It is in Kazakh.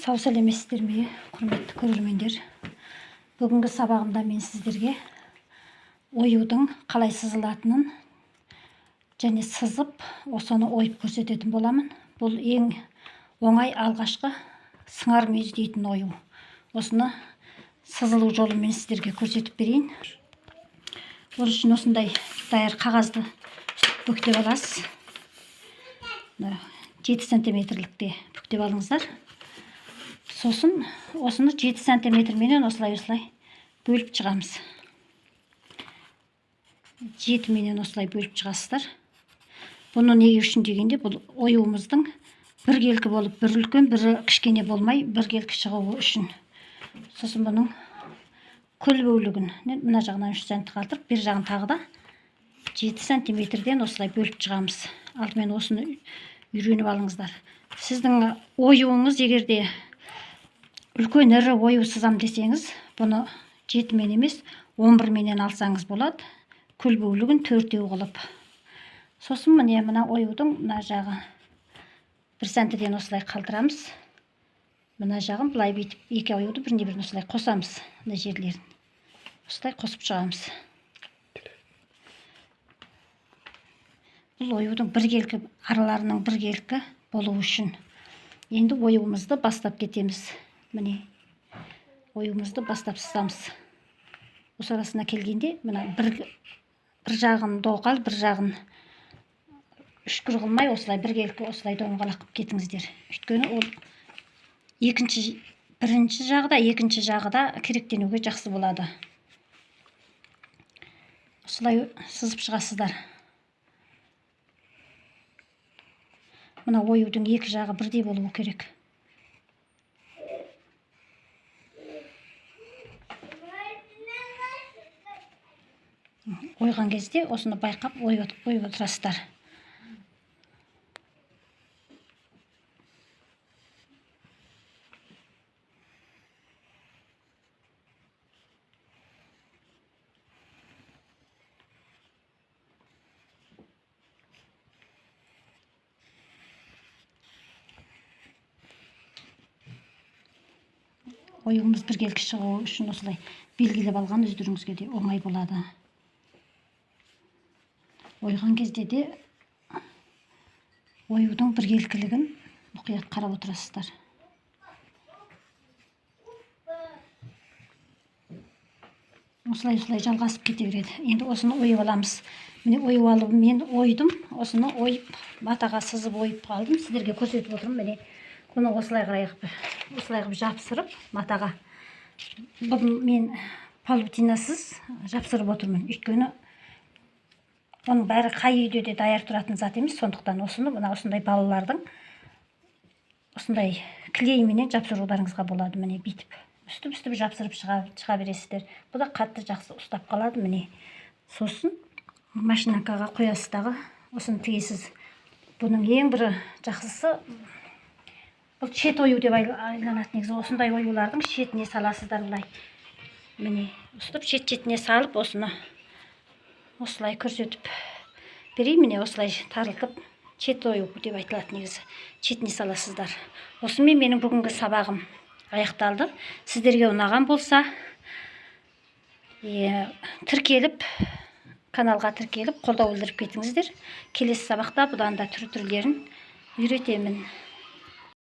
Сау сәлеметсіздер ме, құрметті көрермендер. Бүгінгі сабағымда мен сіздерге оюдың қалай сызылатынын және сызып, осыны ойып көрсететін боламын. Бұл ең оңай алғашқы сыңар мүйіз дейтін ою. Осыны сызылу жолын мен сіздерге көрсетіп берейін. Ол үшін осындай даяр қағазды бүктеп аласыз. 7 сантиметрлікте бүктеп алыңыздар. Сосын осыны 7 сантиметр менен осылай бөліп шығамыз. 7 менен осылай бөліп шығасыздар. Бұны неге үшін дегенде, бұл оюымыздың біркелкі болып, бір үлкен, бір кішкене болмай, біркелкі шығуы үшін. Сосын бұның күл бөлігін мына жағынан 3 см қалдырып, бер жағын тағы да 7 сантиметрден осылай бөліп шығамыз. Алдымен осыны үйреніп алыңыздар. Сіздің оюыңыз егерде үлкен ірі ою сызам десеңіз, бұны 7 мен емес 11 менен алсаңыз болады. Күл бөлігін 4-еу қылып. Сосын мына оюдың мына жағы 1 сантиден осылай қалдырамыз. Мына жағын былай бүйтіп, екі оюды біріне-бірін осылай қосамыз. Мына жерлерін осылай қосып шығамыз. Бұл оюдың біркелкі араларының біркелкі болу үшін. Енді оюымызды бастап кетеміз. Міне оюымызды бастап сызамыз. Осы арасына келгенде мына бір жағын доғал, бір жағын үшкір қылмай, осылай біркелкі осылай доңғалақ қылып кетіңіздер. Өйткені ол бірінші жағы да, екінші жағы да керектенуге жақсы болады. Осылай сызып шығасыздар. Мына оюдың екі жағы бірдей болуы керек. Ойған кезде осыны байқап ойып отырасыздар. Оюымыз біркелкі шығуы үшін осылай белгілеп алған өздеріңізге де оңай болады. Ойған кезде де оюдың біркелкілігін мұқият қарап отырасыздар. Осылай жалғасып кете береді. Енді осыны ойып аламыз. Міне ойып алып мен ойдым. Осыны ойып, матаға сызып ойып қалдым. Сіздерге көрсетіп отырмын. Міне бұны осылай қылып жапсырып матаға. Бұл мен паутинасыз жапсырып отырмын. Өйткені оның бәрі қай үйде де даяр тұратын зат емес. Сондықтан осыны осындай балалардың осындай клейменен жапсыруларыңызға болады. Міне бүйтіп үстіп жапсырып шыға бересіздер. Бұл да қатты жақсы ұстап қалады. Міне сосын машинкаға қоясыздағы осыны тігесіз. Бұның ең бір жақсысы бұл шет ою деп айланады. Негізі осындай оюлардың шетіне саласыздар былай. Міне ұстып шет-шетіне салып осыны осылай көрсетіп берейін. Міне осылай тарылтып шет ою деп айтылады негізі. Шетіне саласыздар. Осымен менің бүгінгі сабағым аяқталды. Сіздерге ұнаған болса, каналға тіркеліп, қолдау білдіріп кетіңіздер. Келесі сабақта бұдан да түрлерін үйретемін.